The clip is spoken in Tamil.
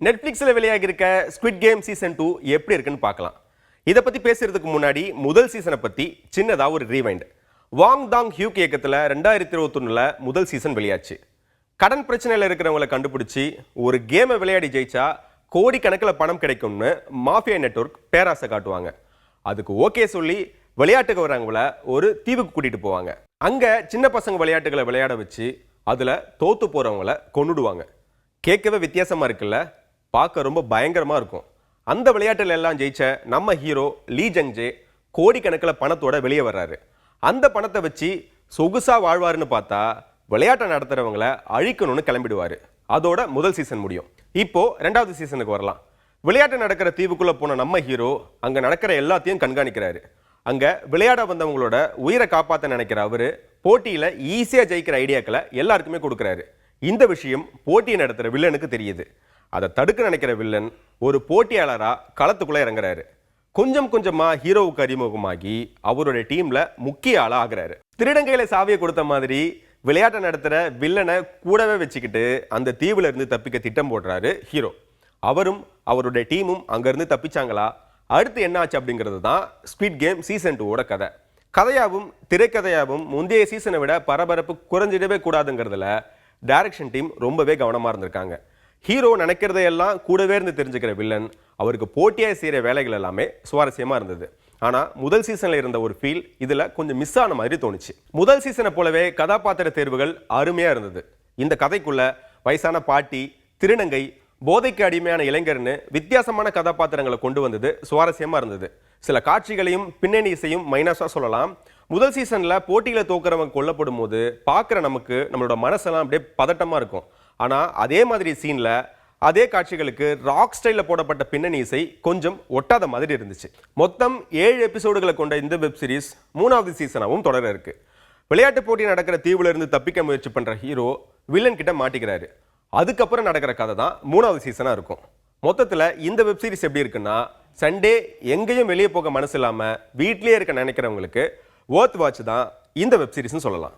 நெட்ஃப்ளிக்ஸில் வெளியாகி இருக்க ஸ்குவிட் கேம் சீசன் 2 எப்படி இருக்குன்னு பார்க்கலாம். இதை பற்றி பேசுறதுக்கு முன்னாடி முதல் சீசனை பற்றி சின்னதாக ஒரு ரீவைண்ட். வாங் தாங் ஹியூக் இயக்கத்தில் 2021 முதல் சீசன் வெளியாச்சு. கடன் பிரச்சனையில் இருக்கிறவங்களை கண்டுபிடிச்சி ஒரு கேமை விளையாடி ஜெயிச்சா கோடிக்கணக்கில் பணம் கிடைக்கும்னு மாஃபியா நெட்வொர்க் பேராசை காட்டுவாங்க. அதுக்கு ஓகே சொல்லி விளையாட்டுக்கு வரவங்கள ஒரு தீவுக்கு கூட்டிட்டு போவாங்க. அங்கே சின்ன பசங்க விளையாட்டுகளை விளையாட வச்சு அதில் தோத்து போகிறவங்கள கொன்னுடுவாங்க. கேட்கவே வித்தியாசமாக இருக்குல்ல, பார்க்க ரொம்ப பயங்கரமாக இருக்கும். அந்த விளையாட்டுல எல்லாம் ஜெயிச்ச நம்ம ஹீரோ லீ ஜங் ஜே கோடிக்கணக்கில் பணத்தோட வெளியே வர்றாரு. அந்த பணத்தை வச்சு சொகுசா வாழ்வாருன்னு பார்த்தா விளையாட்டை நடத்துறவங்களை அழிக்கணும்னு கிளம்பிடுவாரு. அதோட முதல் சீசன் முடியும். இப்போ 2வது சீசனுக்கு வரலாம். விளையாட்டு நடக்கிற தீவுக்குள்ள போன நம்ம ஹீரோ அங்க நடக்கிற எல்லாத்தையும் கண்காணிக்கிறாரு. அங்க விளையாட வந்தவங்களோட உயிரை காப்பாற்ற நினைக்கிற அவரு போட்டியில ஈஸியா ஜெயிக்கிற ஐடியாக்களை எல்லாருக்குமே கொடுக்குறாரு. இந்த விஷயம் போட்டியை நடத்துற வில்லனுக்கு தெரியுது. அதை தடுக்க நினைக்கிற வில்லன் ஒரு போட்டியாளரா களத்துக்குள்ள இறங்குறாரு. கொஞ்சம் கொஞ்சமா ஹீரோவுக்கு அறிமுகமாகி அவருடைய டீம்ல முக்கிய ஆளா ஆகிறாரு. திருடங்கையில சாவியை கொடுத்த மாதிரி விளையாட்டை நடத்துற வில்லனை கூடவே வச்சுக்கிட்டு அந்த தீவுல இருந்து தப்பிக்க திட்டம் போடுறாரு ஹீரோ. அவரும் அவருடைய டீமும் அங்கிருந்து தப்பிச்சாங்களா, அடுத்து என்ன ஆச்சு அப்படிங்கிறது தான் ஸ்குவிட் கேம் சீசன் 2 கதை. கதையாவும் திரைக்கதையாவும் முந்தைய சீசனை விட பரபரப்பு குறைஞ்சிடவே கூடாதுங்கிறதுல டைரக்ஷன் டீம் ரொம்பவே கவனமா இருந்திருக்காங்க. ஹீரோ நினைக்கிறதையெல்லாம் கூடவே இருந்து தெரிஞ்சுக்கிற வில்லன் அவருக்கு போட்டியாக செய்கிற வேலைகள் எல்லாமே சுவாரஸ்யமாக இருந்தது. ஆனால் முதல் சீசனில் இருந்த ஒரு ஃபீல் இதில் கொஞ்சம் மிஸ் ஆன மாதிரி தோணுச்சு. முதல் சீசனை போலவே கதாபாத்திர தேர்வுகள் அருமையாக இருந்தது. இந்த கதைக்குள்ள வயசான பாட்டி, திருநங்கை, போதைக்கு அடிமையான இளைஞர்னு வித்தியாசமான கதாபாத்திரங்களை கொண்டு வந்தது சுவாரஸ்யமாக இருந்தது. சில காட்சிகளையும் பின்னணி இசையும் மைனஸாக சொல்லலாம். முதல் சீசனில் போட்டியில் தோக்குறவங்க கொல்லப்படும் போது பார்க்குற நமக்கு நம்மளோட மனசெல்லாம் அப்படியே பதட்டமாக இருக்கும். ஆனால் அதே மாதிரி சீனில் அதே காட்சிகளுக்கு ராக் ஸ்டைலில் போடப்பட்ட பின்னணி இசை கொஞ்சம் ஒட்டாத மாதிரி இருந்துச்சு. மொத்தம் 7 எபிசோடுகளை கொண்ட இந்த வெப் சீரிஸ் 3வது சீசனாகவும் தொடர இருக்கு. விளையாட்டு போட்டி நடக்கிற தீவுல இருந்து தப்பிக்க முயற்சி பண்ற ஹீரோ வில்லன் கிட்ட மாட்டிக்கிறாரு. அதுக்கப்புறம் நடக்கிற கதை தான் 3வது சீசனா இருக்கும். மொத்தத்தில் இந்த வெப் சீரிஸ் எப்படி இருக்குன்னா, சண்டே எங்கேயும் வெளியே போக மனசு இல்லாமல் வீட்லேயே இருக்க நினைக்கிறவங்களுக்கு வொர்த் வாட்ச் தான் இந்த வெப் சீரிஸ்னு சொல்லலாம்.